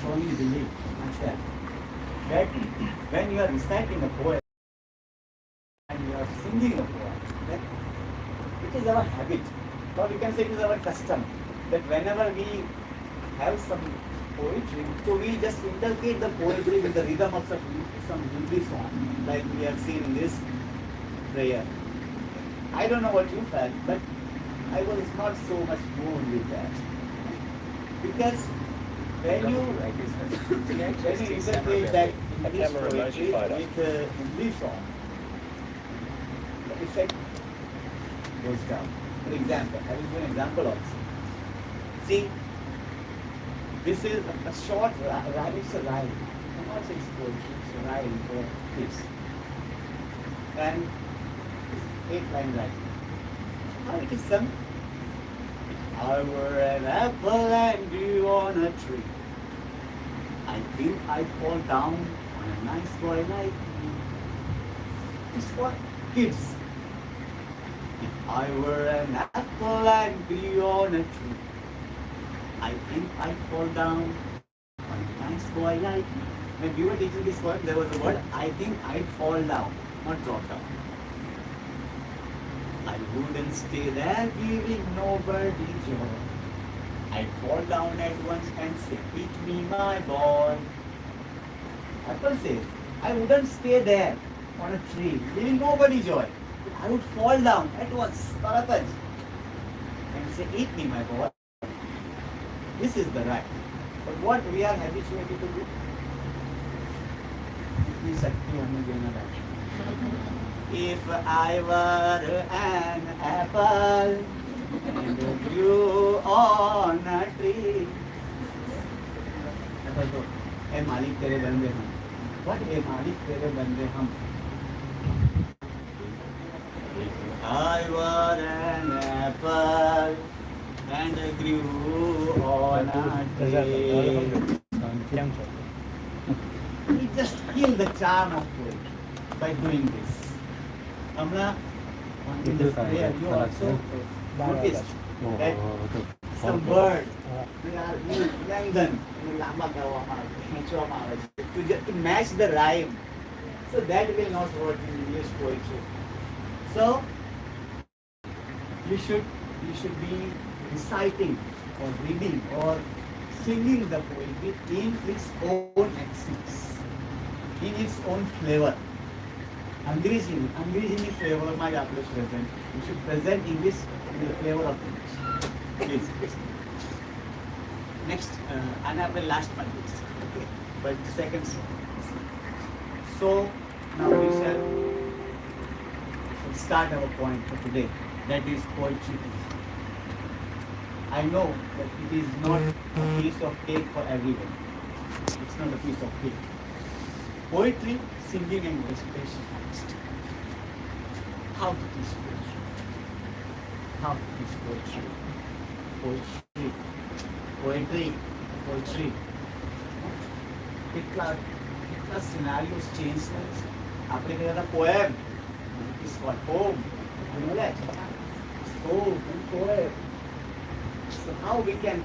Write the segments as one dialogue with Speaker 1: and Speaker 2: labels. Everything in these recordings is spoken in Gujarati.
Speaker 1: strongly believe myself that when you are reciting a poem and you are singing a poem, that it is our habit, or we can say it is our custom, that whenever we have some poetry, so we just inculcate the poetry with the rhythm of some Hindi song, like we have seen in this prayer. I don't know what you felt, but I was not so much moved with that. Because when you interpret that English poetry with English song, the effect goes down. For example, I will give an example also. See, this is a short rhyme, it's a rhyme. I'm not saying it's poetry, it's a rhyme for kids. And it's 8-line rhyme. How it is sung? If I were an apple and grew on a tree, I think I'd fall down on a nice boy like me. It's for kids. If I were an apple and grew on a tree, I think I'd fall down on a nice boy like me. When we were teaching this poem, there was a word, I think I'd fall down, not drop down. I wouldn't stay there giving nobody joy. I'd fall down at once and say, "Eat me, my boy." Apple says, I wouldn't stay there on a tree giving nobody joy. I would fall down at once, Tarataj, and say, "Eat me, my boy." This is the right. But what we are habituated to do? Itni shakti hame dena hai. If I were an apple and grew on a tree. ए मालिक तेरे बंदे हम. What ए मालिक तेरे बंदे हम. If I were an apple and grew on a tree. We just kill the charm of poetry by doing this. Amna, in this prayer, you also noticed that some bird, they are London, to match the rhyme. So that will not work in English poetry. So you should be reciting or reading or singing the poetry in its own accents, in its own flavor. अंग्रेजी में फ्लेवर में आप लोग present you should present English in the flavour of English please next and I will last one please. Okay, but second so now we shall start our point for today, that is poetry. I know that it is not a piece of cake for everyone. It's not a piece of cake. Poetry, singing and recitation. How to teach poetry? How to teach poetry? Poetry, poetry, poetry. Kitla scenarios change things. Apne kaya na poem is called poem. You know that? Poem, poem. So how we can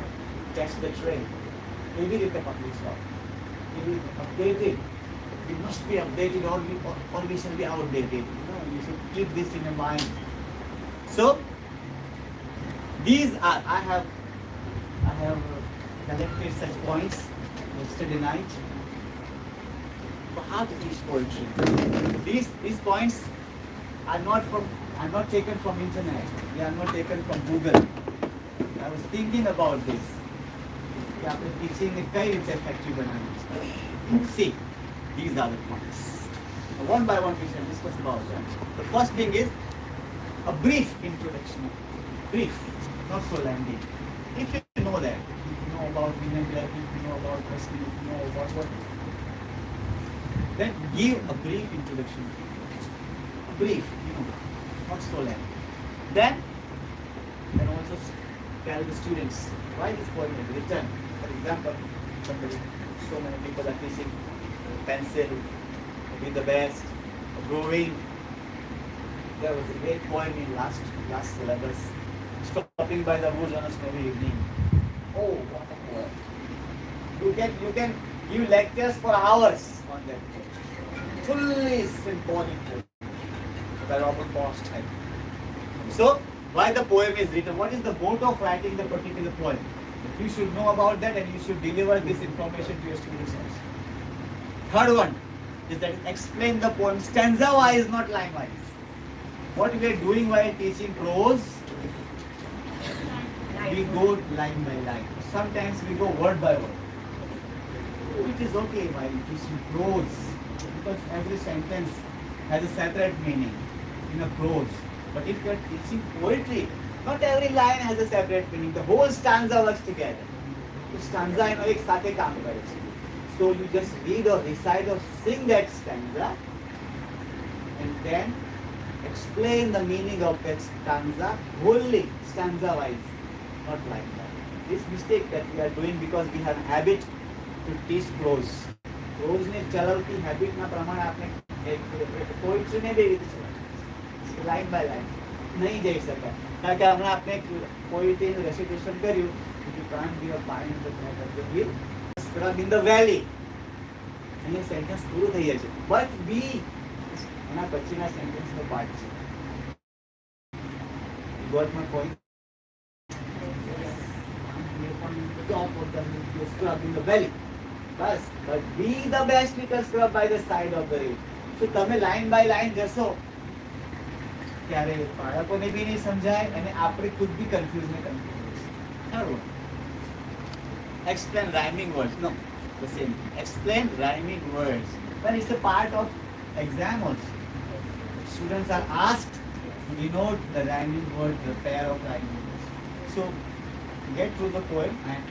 Speaker 1: catch the train? Maybe with the public stop. Maybe updated. We must be updated or we shall be outdated. You know, you should keep this in your mind. So these are I have collected such points yesterday night for how to teach poetry. These points are not taken from internet. They are not taken from Google. I was thinking about this. कि आपने teaching में कई रीते effective बनानी. See. These are the points. One by one we shall discuss about them. The first thing is a brief introduction. Brief, not so lengthy. If you know that, if you know about women black, if you know about wrestling, if you know about what, then give a brief introduction. A brief, not so lengthy. Then also tell the students why this poem is written. For example, so many people are teaching pencil, be the best, growing. There was a great poem in last syllabus, stopping by the woods on a snowy evening. Oh, what a poem. You can give lectures for hours on that. Fully symbolic. The Robert Frost type. So, why the poem is written? What is the mode of writing the particular poem? You should know about that, and you should deliver this information to your students also. Third one is that explain the poem stanza wise, not line wise. What we are doing while teaching prose, we go line by line. Sometimes we go word by word. It is okay while teaching prose, because every sentence has a separate meaning in a prose. But if you are teaching poetry, not every line has a separate meaning. The whole stanza works together. The stanza एक साथे काम करे છે. So you just read or recite or sing that stanza, and then explain the meaning of that stanza wholly, stanza wise, not like that. This mistake that we are doing because we have a habit to teach prose. Prose ने चलती habit ना प्रमाण आपने poetry ने भी line by line नहीं જઈ શકાય. કારણ કે હમણાં આપણે પોએટ્રીનું રેસિટેશન કર્યું. You can't give a pine in the back of the hill, scrub in the valley. અને સેન્ટેન્સ પૂરું થઈ જાય છે. But be એના પછીના સેન્ટેન્સનો પાર્ટ છે. Got my point? Top of the hill, you scrub in the valley. Bus. But be the best little scrub by the side of the hill. So તમે લાઈન બાય લાઈન જશો ત્યારે બાળકોને બી નહીં સમજાય અને આપણે ખુદ બી કન્ફ્યુઝ ને confuse. Explain rhyming words. No, the same. Explain rhyming words. But it's a part of exam also. Students are asked to denote the rhyming words, the pair of rhyming words. So get through the poem and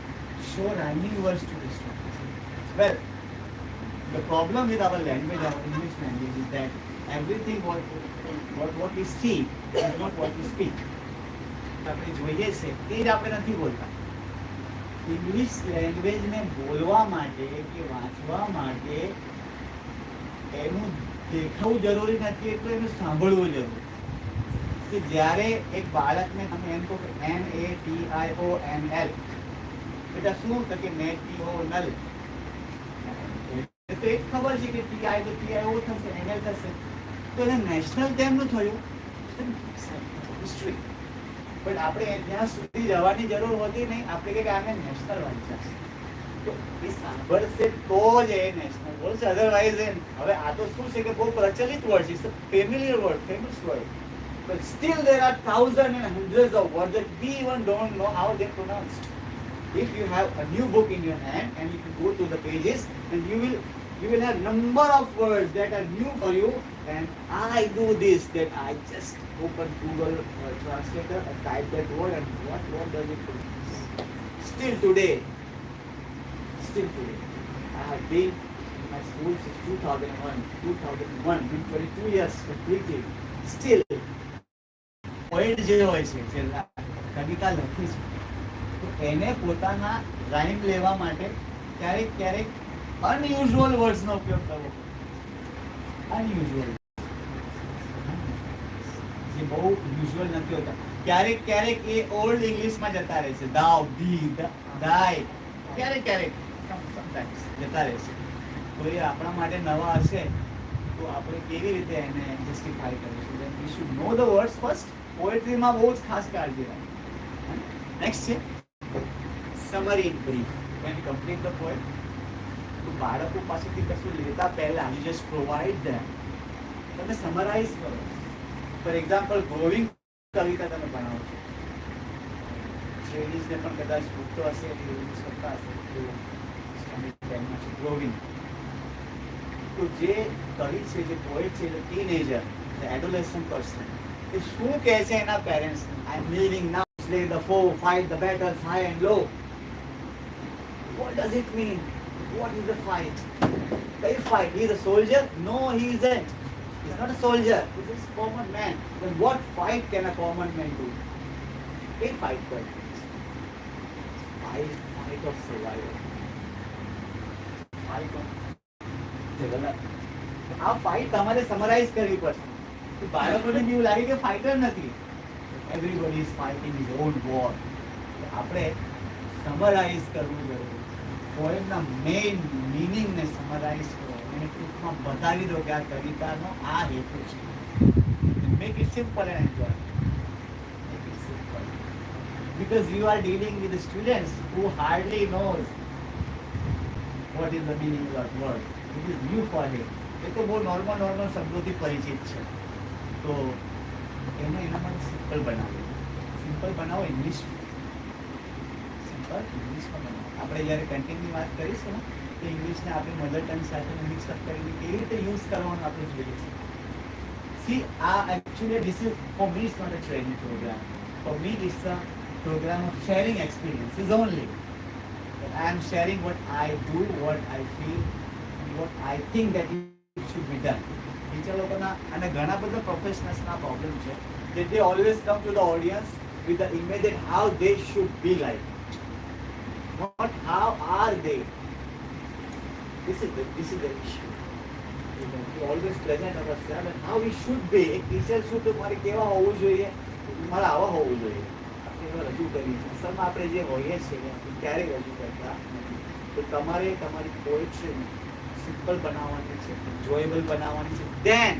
Speaker 1: show rhyming words to the students. Well, the problem with our language, our English language, is that everything what we see is not what we speak. આપણે જોઈએ છે તે જ આપણે નથી બોલતા. ઇંગ્લિશ લેંગ્વેજને બોલવા માટે કે વાંચવા માટે એનું દેખાવું જરૂરી નથી, એટલું એનું સાંભળવું જરૂરી. કે જ્યારે એક બાળકને તમે એમ કહો કે NATIONL, બેટા શું તો કે NATIONL, તો એક ખબર છે કે TI તો TIO થશે, NL થશે. તો એને નેશનલ કેમ ન થયું? હિસ્ટ્રી. પણ આપણે ત્યાં સુધી જવાની જરૂર હોતી નહીં. આપણે કે આને નેશનલ વાંચ્યા છે તો એ સાંભળશે તો જ એ નેશનલ બોલશે. અધરવાઇઝ હવે આ તો શું છે કે બહુ પ્રચલિત વર્ડ છે, it's a familiar word, famous word. But still there are thousands and hundreds of words that we even don't know how they're pronounced. If you have a new book in your hand and if you go to the pages, and you will have number of words that are new for you. And I do this, that I just open Google Translator and type that word, and what word does it produce? Still today, I have been in my school since 2001, been 22 years completed. Still, poet જે હોય છે, જે કવિતા લખી છે, તો એને પોતાના રાઇમ લેવા માટે ક્યારેક અનયુઝ્યુઅલ વર્ડ્સનો ઉપયોગ કરવો પડે. અનયુઝ્યુઅલ જે બહુ યુઝ્યુઅલ નથી હોતા. ક્યારેક એ ઓલ્ડ ઇંગ્લિશમાં જતા રહે છે. દાવ, ધી, દાય, ક્યારેક સમટાઈમ્સ જતા રહે છે. તો એ આપણા માટે નવા હશે તો આપણે કેવી રીતે એને જસ્ટિફાઈ કરીશું? We should know the words first. પોએટ્રીમાં બહુ જ ખાસ કાળજી રાખી. નેક્સ્ટ છે summary in brief. When you complete the poem, તો બાળકો પાસેથી કશું લેતા પહેલા યુ જસ્ટ પ્રોવાઇડ ધેમ. તમે સમરાઇઝ કરો. ફોર એક્ઝામ્પલ, ગ્રોવિંગ કવિતા તમે બનાવો છો, ટ્રેનિઝને પણ કદાચ પૂછતો હશે એટલે યુઝ કરતા હશે. ગ્રોવિંગ તો જે કવિ છે, જે પોએટ છે, જે ટીનેજર, એડોલેસન્ટ પર્સન, એ શું કહે છે એના પેરેન્ટ્સને? I am living now, slay the foe, fight the battles high and low. What does it mean? What is the fight? They fight. He is a soldier? No, he isn't. He is not a soldier. He is a common man. Then what fight can a common man do? They fight, but fight of survival. Fight of development. આ ફાઇટ તમારે સમરાઇઝ કરવી પડશે. બાળકોને બી એવું લાગે કે ફાઇટર નથી. Everybody is fighting his own war. આપણે સમરાઇઝ કરવું જરૂરી. પોએમના મેઇન મીનિંગને સમરાઇઝ કરો એને ટૂંકમાં બતાવી દો કે આ કવિતાનો આ હેતુ છે. Make it simple and enjoy. Make it simple because you are dealing with the students who hardly knows what is the meaning of that word. It is new for him. એ તો બહુ નોર્મલ શબ્દોથી પરિચિત છે, તો એને એના માટે સિમ્પલ બનાવો ઇંગ્લિશમાં. સિમ્પલ ઇંગ્લિશમાં બનાવો. આપણે જ્યારે કન્ટેન્ટની વાત કરીશું ને તો ઇંગ્લિશને આપણે મધર ટંગ સાથે મિક્સઅપ કરીને કેવી રીતે યુઝ કરવાનું આપણે જોઈએ છીએ. See, actually this is, for me it's not a training program. For me it's a program of sharing experiences only. But I am sharing what I do, what I feel, and what I think that it should be done. Teacher લોકોના અને ઘણા બધા પ્રોફેશનલ્સના પ્રોબ્લેમ છે that they always come to the audience with the image that how they should be like. Not how are they. This is the issue. We always present ourselves and how we should be. એક ટીચર શું તો મારે કેવા હોવું જોઈએ, મારે આવા હોવું જોઈએ. આપણે એવા રજૂ કરીએ છીએ. અસલમાં આપણે જે હોઈએ છીએ આપણે ક્યારેય રજૂ કરતા નથી. તો તમારે તમારી પોએટ્રીને સિમ્પલ બનાવવાની છે, એન્જોયેબલ બનાવવાની છે. દેન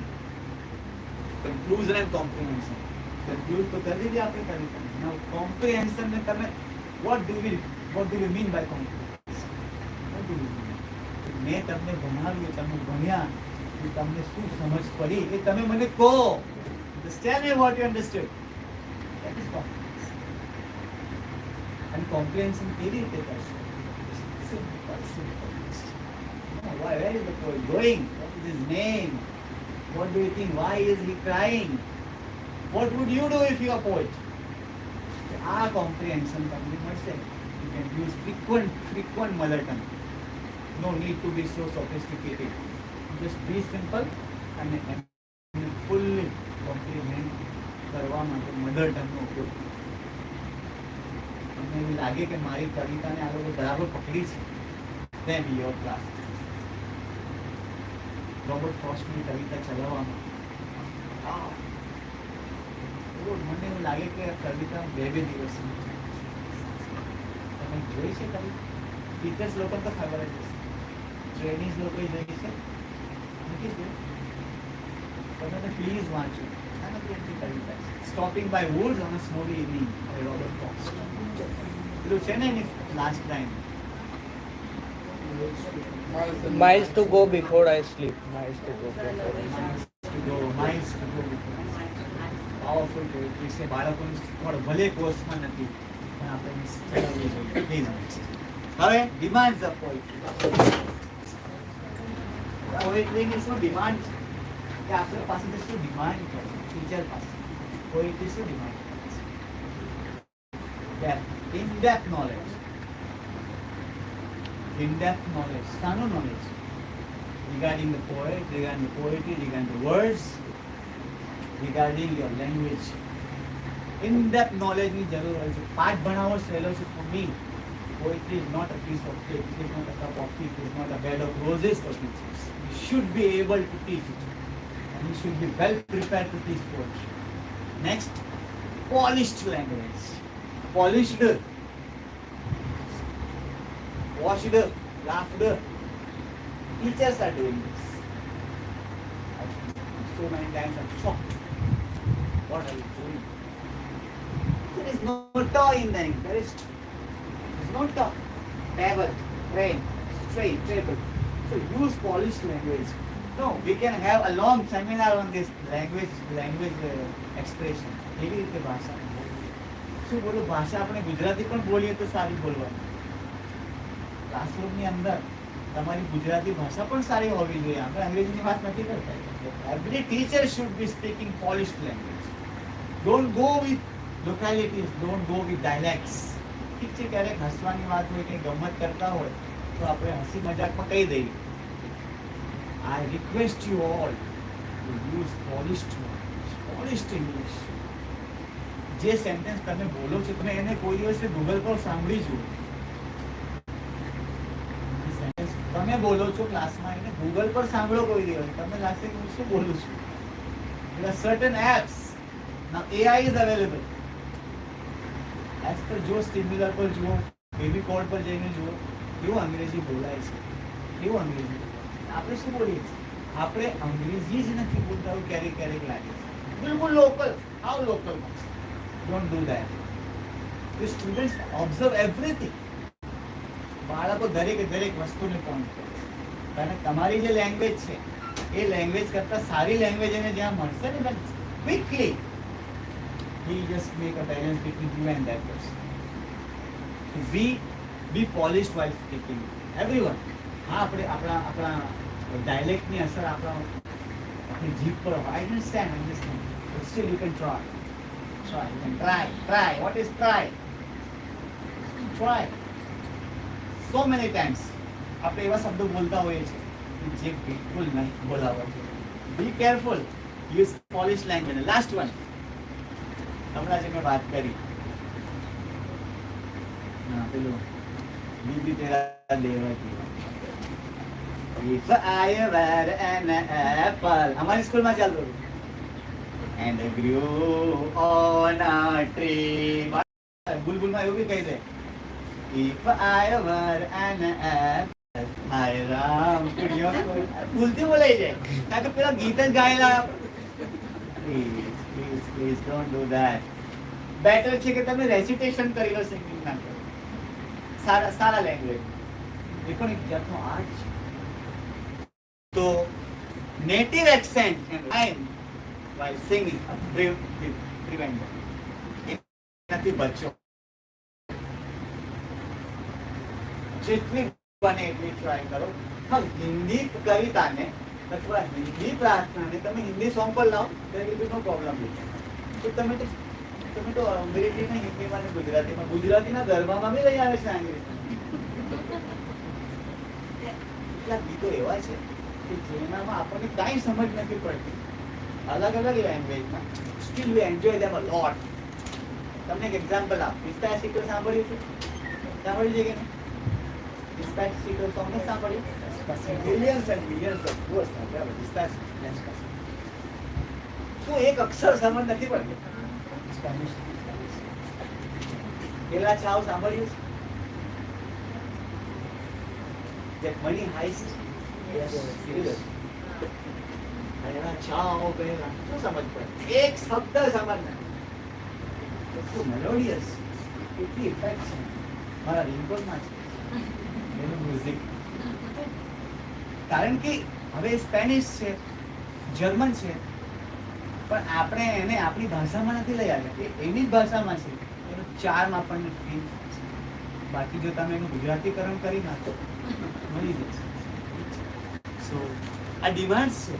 Speaker 1: કન્ક્લુઝન એન્ડ કોમ્પ્રિહેન્શન. કન્ક્લુઝ તો કરી દીધી આપણે કવિતા. નાઉ કોમ્પ્રિહેન્શન ને તમે what do we mean by comprehension? What do we mean? મેં તમને ભણાવ્યું, તમે ભણ્યા, તમને શું સમજ પડી એ તમે મને કહો. Just tell me what you understood. That is comprehension. And comprehension કેવી રીતે કરશો? Simple. No, where is the poet going? What is his name? What do you think? Why is he crying? What would you do if you are a poet? આ comprehension તમને મળશે. You can use frequent mother tongue. No need to be so sophisticated. Just be simple and fully comprehend કરવા માટે મધર ટંગનો ઉપયોગ. તમને એવું લાગે કે મારી કવિતાને આ લોકો બરાબર પકડી છે, then your class. રોબર્ટ ફ્રોસ્ટની કવિતા ચલાવવામાં મને એવું લાગે કે આ કવિતા 2 દિવસ તમે જોઈ છે કવિતા. ટીચર્સ લોકોને તો ખબર જ હશે, ટ્રેનિંગ લોકોએ જોઈ છે નથી જોઈ. તમે તો પ્લીઝ વાંચો. નાનકડી એટલી કવિતા છે. Stopping by woods on a snowy evening by Robert Frost. પેલું છે ને એની last line,
Speaker 2: Miles to go before I sleep. Miles to go before I sleep.
Speaker 1: miles to go. Powerful poetry છે. બાળકોને શીખવાડો, ભલે કોર્સમાં નથી પણ આપણે ચલાવવી જોઈએ. હવે ડિમાન્ડ્સ ઓફ પોએટ્રી. પોએટ્રીની શું ડિમાન્ડ છે કે આપણે પાસેથી શું ડિમાન્ડ કરે ટીચર પાસે? પોએટ્રી શું ડિમાન્ડ કરે? In depth knowledge. In-depth knowledge. Sano knowledge regarding the poet, regarding the poetry, regarding the words, regarding your language. In-depth knowledge ની જરૂર હોય છે. પાઠ ભણાવવો સહેલો છે. For me, poetry is not a piece of cake. It is not a cup of tea. It is not a bed of roses for teachers. You should be able to teach it, and you should be well prepared to teach poetry. Next, polished language. Polished, washed, laughed. Teachers are doing this. So many times I'm shocked. What are you doing? There is no toy in the ink. There is no toy. Table, train, table. So use polished language. No, we can have a long seminar on this language expression. એવી રીતે ભાષા શું બોલું? ભાષા આપણે ગુજરાતી પણ બોલીએ તો સારી બોલવાની. ક્લાસરૂમની અંદર તમારી ગુજરાતી ભાષા પણ સારી હોવી જોઈએ. આપણે અંગ્રેજીની વાત નથી કરતા. Every teacher should be speaking polished language. Don't go with localities, don't go with dialects. ઠીક છે, ક્યારેક હસવાની વાત હોય, કંઈ ગમત કરતા હોય તો આપણે હસી મજાકમાં કહી દઈએ. I request you all to use polished English. જે સેન્ટેન્સ તમે બોલો છો તમે એને કોઈ દિવસે ગૂગલ પર સાંભળી જુઓ. તમે બોલો છો ક્લાસમાં, એને ગૂગલ પર સાંભળો કોઈ દિવસ, તમને લાગશે કે હું શું બોલું છું. There are certain apps. Now AI is available. App પર જો સ્ટિમ્યુલર પર જુઓ, બેબી કોડ પર જઈને જુઓ, કેવું અંગ્રેજી બોલાય છે, કેવું અંગ્રેજી. આપણે શું બોલીએ છીએ? આપણે અંગ્રેજી જ નથી બોલતા એવું ક્યારેક ક્યારેક લાગે છે. બિલકુલ local. How local? Don't do that. The students observe everything. બાળકો દરેક વસ્તુને પોઈન્ટ કરે છે. કારણ કે તમારી જે લેંગ્વેજ છે એ લેંગ્વેજ કરતાં સારી લેંગ્વેજ એને જ્યાં મળશે ને quickly he just make a balance between you and that person. So be polished while speaking. Everyone. હા, આપણા ડાયલેક્ટની અસર આપણી જીભ પર. I understand. But still you can try. You can try. What is try? Try. So many times આપણે એવા શબ્દો બોલતા હોઈએ છીએ જે બિલકુલ નહીં બોલાવવા જોઈએ. Be careful. Use polish language. Last one, હમણાં જે મેં વાત કરી, પેલું દીદી તેરા Devaki. If I were an apple, અમારી સ્કૂલમાં ચાલતું હતું. And grew on a tree. બુલબુલમાં એવું બી કહી દે, If I were an apple, હાય રામ, ભૂલથી બોલાઈ જાય. કારણ કે પેલા ગીત જ ગાયેલા. Please don't do that. Better છે કે તમે રેસિટેશન કરી લો, સિંગિંગ ના કરો. સારા લેંગ્વેજ એ પણ એક જાતનો આર્ટ છે. તો native accent end line while singing prevent એનાથી બચો. જેટલી બને એટલી ટ્રાય કરો. હા, હિન્દી કવિતાને અથવા હિન્દી પ્રાર્થનાને તમે હિન્દી સોંગ પર લાવો, there will be no problem with it. તો તમે તો અંગ્રેજીમાં, હિન્દીમાં ને ગુજરાતીના ગરબામાં બી લઈ આવે છે અંગ્રેજી. કેટલાક ગીતો એવા છે કે જેનામાં આપણને કાંઈ સમજ નથી પડતી, અલગ લેંગ્વેજમાં, સ્ટીલ વી એન્જોય ધેમ અ લોટ. તમને એક એક્ઝામ્પલ આપું. પિસ્તા સિકલ સાંભળ્યું છે કે નહીં? પિસ્તા સિકલ સોંગ ને સાંભળ્યું? Millions and millions of words સાંભળ્યા. પિસ્તા શું એક અક્ષર સમજ નથી પડતી? પેલા ચાવ સાંભળ્યું છે? Money highest. ચાવ પહેલા શું સમજ પડે? એક શબ્દ સમજ નથી. કેટલું મેલોડિયસ, કેટલી ઇફેક્ટ છે મારા રિંગટોનમાં છે એનું મ્યુઝિક. કારણ કે હવે સ્પેનિશ છે, જર્મન છે, પણ આપણે એને આપણી ભાષામાં નથી લઈ આવ્યા. એ એની જ ભાષામાં છે, એનો ચાર્મ આપણને ફીલ થાય છે. બાકી જો તમે એનું ગુજરાતીકરણ કરી નાખો મળી જશે. સો આ ડિમાન્ડ છે.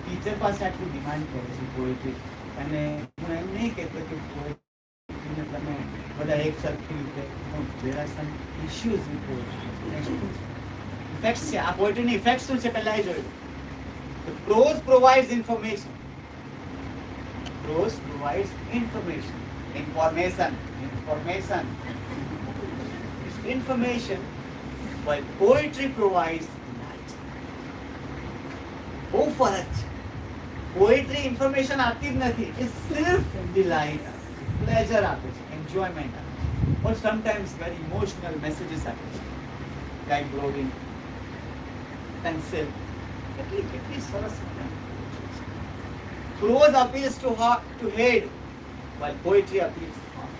Speaker 1: ટીચર પાસે આટલું ડિમાન્ડ કરે છે પોએટ્રી. અને હું એમ નહીં કહેતો કે પોએટ્રીને તમે બધા એક સરખી રીતે, there are some issues with poetry. Effects છે. આ પોએટ્રીની ઇફેક્ટ શું છે પહેલા એ જોયું. Prose provides information. Prose provides information. Information. While poetry provides light. બહુ ફરક છે. પોએટ્રી ઇન્ફોર્મેશન આપતી જ નથી, એ સિર્ફ ડિલાઇટ, પ્લેઝર આપે છે, એન્જોયમેન્ટ આપે છે. ઓર સમટાઈમ્સ વેરી ઇમોશનલ મેસેજીસ આપે છે, લાઈક બ્રોડિંગ, પેન્સિલ. કેટલી સરસ. Prose appeals to head, while poetry appeals to heart.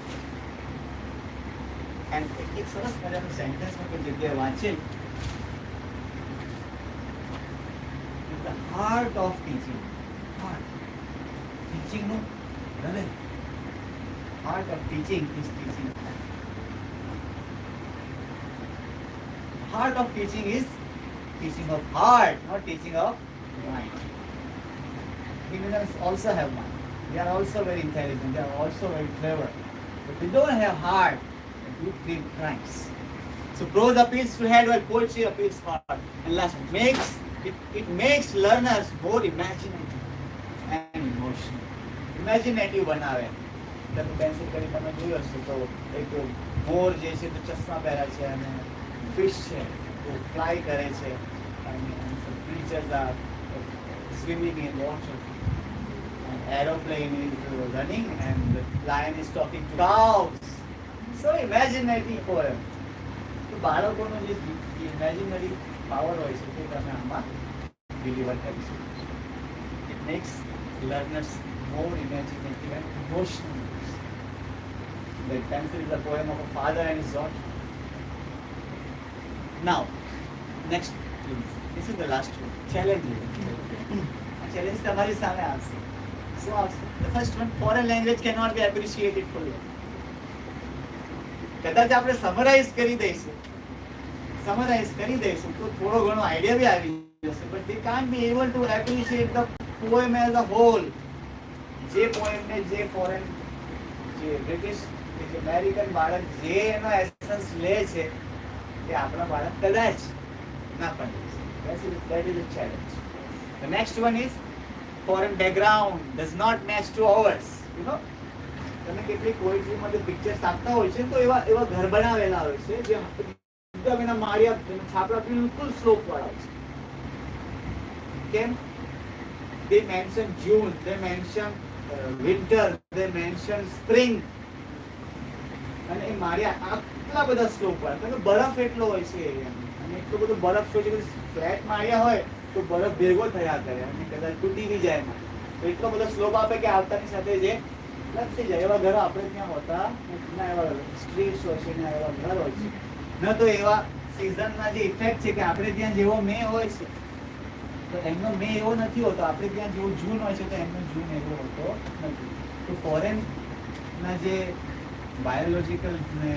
Speaker 1: And એક સરસ મજાનું સેન્ટેન્સ મેં કોઈ જગ્યાએ વાંચેલ. The heart of teaching. Teaching નું હૃદય. Heart of teaching is teaching. Heart of teaching is teaching of heart, not teaching of mind. Criminals also have mind. They are also very intelligent. They are also very clever. But they don't have heart. They do crimes. So prose appeals to head while poetry appeals to heart. And last, it makes learners more imaginative and emotional. Imaginative બનાવે. તમે પેન્સિલ કરી તમે જોયું હશે તો એક મોર જે છે તો ચશ્મા પહેરે છે અને ફિશ છે તો ફ્લાય કરે છે and some creatures are swimming in water. An aeroplane is running and the lion is talking to cows. So imaginative poem. તો તો બાળકોનો જે ઇમેજિનરી પાવર હોય છે તે તમે આમાં ડિલિવર કરી શકો છો. It max learners more imaginative and emotional. The pencil is a poem of a father and his daughter. Now, next, please. This is the last one. Challenge. Challenge તમારી સામે આવશે. શું આવશે? The first one, foreign language cannot be appreciated fully. કદાચ આપણે સમરાઇઝ કરી દઈશું તો થોડો ઘણો આઈડિયા બી આવી જશે, but they can't be able to appreciate the poem as a whole. જે પોએમને જે ફોરેન જે બ્રિટિશ કે જે અમેરિકન બાળક જે એનો એસેન્સ લે છે તે આપણા બાળક કદાચ ના પકડી શકે. That is a challenge. The next one is foreign background does not match to ours. You know, તમે કેટલીક પોએટ્રીમાં જે પિક્ચર્સ આપતા હોય છે તો એવા ઘર બનાવેલા હોય છે જે એકદમ એના માળિયા છાપરા બિલકુલ સ્લોપ વાળા હોય છે. કેમ? They mention June, they mention winter, they mention spring. અને એ માળિયા આટલા બધા સ્લોપ વાળા, કારણ કે બરફ એટલો હોય છે એરિયામાં, અને એટલો બધો બરફ હોય છે કે ફ્લેટ માળિયા હોય તો બરફ ભેગો થયા કરે અને કદાચ તૂટી બી જાય એમાં. તો એટલો બધો સ્લોપ આપે કે આવતાની સાથે જે લપસી જાય. એવા ઘરો આપણે ત્યાં હોતા ના, એવા સ્ટ્રીટ્સ હોય છે, ના એવા ઘર હોય છે, ન તો એવા સિઝનના જે ઇફેક્ટ છે કે આપણે ત્યાં જેવો મે હોય છે તો એમનો મે એવો નથી હોતો, આપણે ત્યાં જેવો જૂન હોય છે તો એમનો જૂન એવો હોતો નથી. તો ફોરેનના જે બાયોલોજીકલ ને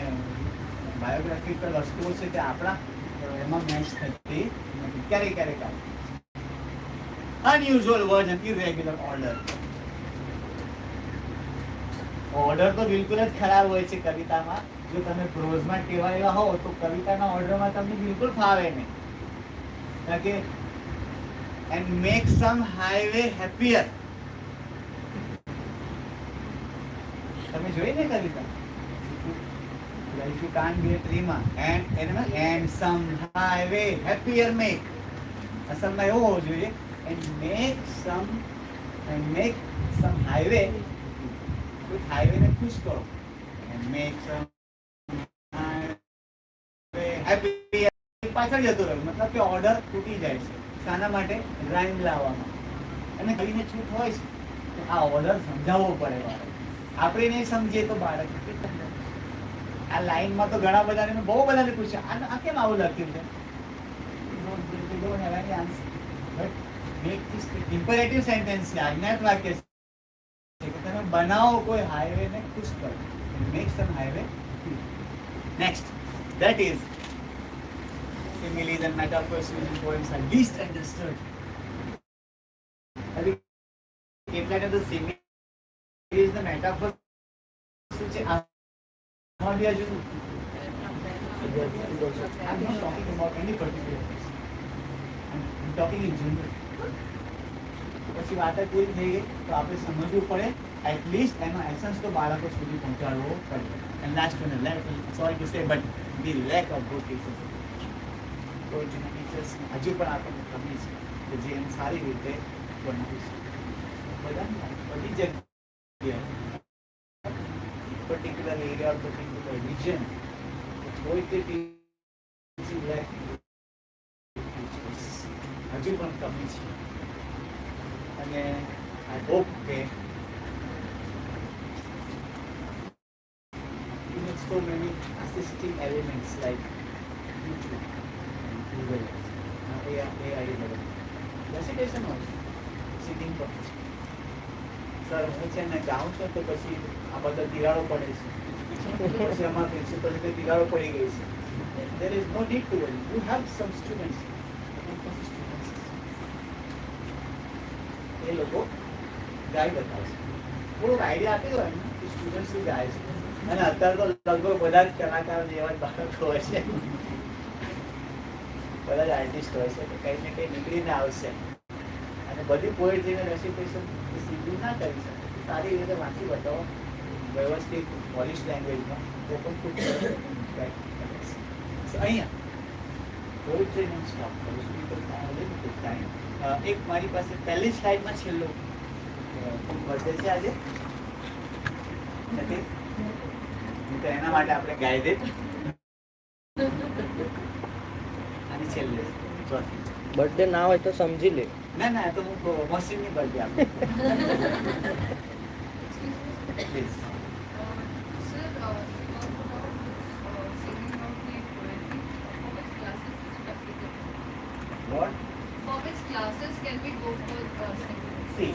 Speaker 1: બાયોગ્રાફિકલ વસ્તુઓ છે તે આપણા એમાં મેચ થતી નથી. ક્યારેક unusual word and irregular order તો બિલકુલ જ ખરાબ હોય છે કવિતામાં. જો તમે પ્રોઝમાં ટેવાયેલા હો તો કવિતાના ઓર્ડરમાં તમને બિલકુલ ફાવે નહીં. કારણ કે and make some highway happier. તમે જોઈ ને કવિતા? If you can't be a tree માં and some highway happier make. અસલમાં એવું હોવું જોઈએ and make some highway. કોઈ highway ને ખુશ કરો and make some highway happier. પાછળ જતો રહ્યો, મતલબ કે ઓર્ડર તૂટી જાય છે. શાના માટે? રાઈમ લાવવામાં. અને કવિને છૂટ હોય છે તો આ ઓર્ડર સમજાવવો પડે બાળક. આપણે નહીં સમજીએ તો બાળક આ લાઈનમાં તો ઘણા બધાને બહુ બધાને પૂછ્યા આ કેમ આવું લખ્યું છે, ઇમ્પરેટિવ સેન્ટેન્સ છે, આજ્ઞાત વાક્ય છે કે તમે બનાવો કોઈ હાઈવે ને ખુશ કરો. Make sum highway. Next, that is similes and metaphors using poems are least understood. Have you applied the similes, the metaphors which are not here using? I'm not talking about any particular person. I'm talking in general. પછી વાત પૂરી થઈ ગઈ તો આપણે સમજવું પડે, એટલીસ્ટ એનો એસેન્સ તો બાળકો સુધી પહોંચાડવો પડે. And last one, sorry to say, but the lack of good teachers. પોએટ્રીના ટીચર્સ હજુ પણ આપણને કમી છે કે જે એને સારી રીતે બનાવી શકે. બધી જગ્યાએ particular area particular region poetry teaching like હજુ પણ કમી છે. અને આઈ હોપ કે so many assisting elements like YouTube, Google, AI level. Recitation also, sitting profession. Sir હું છે ને ગાઉં છું તો પછી આ બધા તિરાડો પડે છે, પછી અમારા પ્રિન્સિપલ રીતે તિરાડો પડી ગઈ છે. There is no need to worry. You have some students. એ લોકો ગાઈ બતાવશે, થોડુંક આઈડિયા આપી દો એમને કે સ્ટુડન્ટ શું ગાય છે. અને અત્યારે તો લગભગ બધા જ કલાકાર જેવા જ બાળકો હોય છે, બધા જ આર્ટિસ્ટ હોય છે, તો કંઈ ને કંઈ નીકળીને આવશે. અને બધી પોએટ્રીને રેસિટેશન સીધું ના કરી શકે, સારી રીતે વાંચી બતાવો વ્યવસ્થિત પોલિશ લેંગ્વેજમાં તો પણ ખૂબ સરસ અહીંયા પોએટ્રીને સ્ટોપ કરું છું લિમિટેડ ટાઈમ. એક મારી પાસે પહેલી સ્લાઇડમાં છેલ્લો બર્થડે છે આજે નથી, તો એના માટે આપણે ગાઈ દે ચોથી.
Speaker 2: બર્થડે ના હોય તો સમજી લે.
Speaker 1: ના ના, તો હું મોસીની બર્થડે આપું. Please.
Speaker 3: Sir, singing of the poetry, for which classes is it applicable?
Speaker 1: What?
Speaker 3: For which classes can we go for singing?
Speaker 1: See,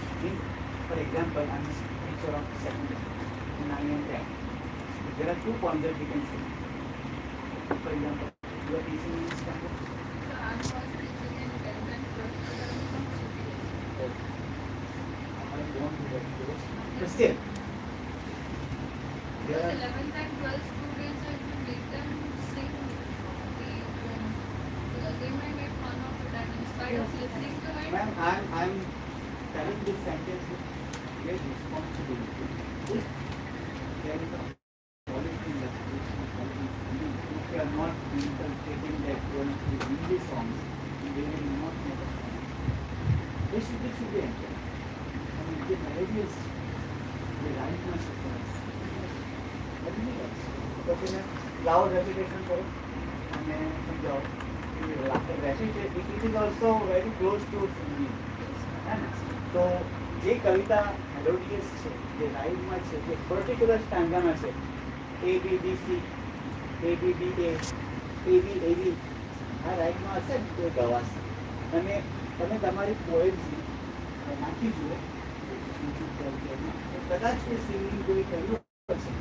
Speaker 1: for example, I'm a teacher of secondary school, 9 and 10. There are 2 points that we can see. For example, you are teaching in standard.
Speaker 3: So I'm first teaching in 10th and 12th, but I'm from Shakilsir.
Speaker 1: I don't do that course. But still, there
Speaker 3: Because
Speaker 1: are
Speaker 3: 11th and 12th students, if you make them sing the poems, they might make fun of it, and in spite of listening to it,
Speaker 1: Ma'am, I'm telling this sentence with great responsibility. If there is a quality in education, quality in singing, if you are not interpreting that poem to Hindi songs, they will not make a song. This should be enjoyed. I mean, the melodious, the right much for us. Nothing else. તો તેને લાઉડ રેસિટેશન કરો અને સમજાવો. Recitation, it is also very close to singing. તો જે કવિતા મેલોડિયસ છે, જે રાઇમમાં છે, જે પર્ટિક્યુલર સ્ટાન્ઝામાં છે, ABBC, ABBA, ABAB, આ રાઇમમાં હશે ને તો ગવાશે. અને તમે તમારી પોએમ્સને નાખી જુઓ કદાચ એ સિંગિંગ કોઈ કર્યું હશે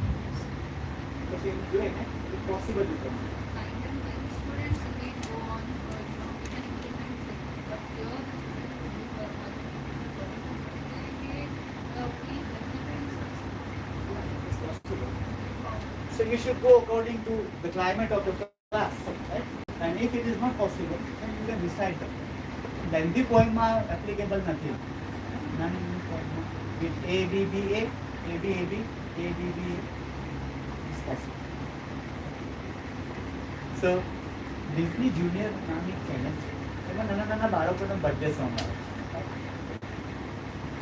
Speaker 1: પછી એમ જોઈએ ને એ પોસિબલ નથી.
Speaker 3: 9th and 10th students may go on for and implement it, but here the students will be for one.
Speaker 1: So you should go according to the climate of the class, right? And if it is not possible, then you can recite them. Lengthy poem are applicable nothing. None in poem with ABBA, ABAB, ABBA is possible. So Disney Junior નામની ચેનલ છે એમાં નાના નાના બાળકોનો બર્થડે સોંગ આવે.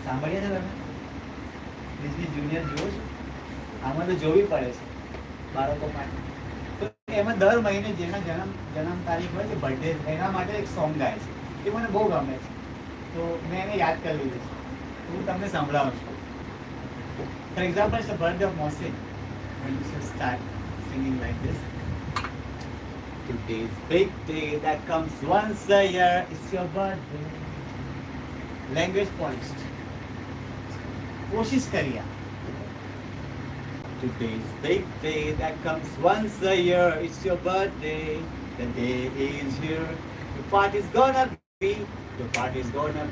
Speaker 1: સાંભળ્યા છે તમે? ડિઝની જુનિયર જુઓ છો? આમાં તો જોવી પડે છે બાળકો માટે. તો એમાં દર મહિને જેના જન્મ તારીખ હોય છે બર્થડે એના માટે એક સોંગ ગાય છે. એ મને બહુ ગમે છે. તો મેં એને યાદ કરી લીધું છે. હું તમને સંભળાવું છું. For example it's the birthday of Mohsin. When you should start singing like this. Today's big day that comes once a year. It's your birthday. Language polished. कोशिश करिए. Today's big day that comes once a year. It's your birthday. The day is here. Your party's gonna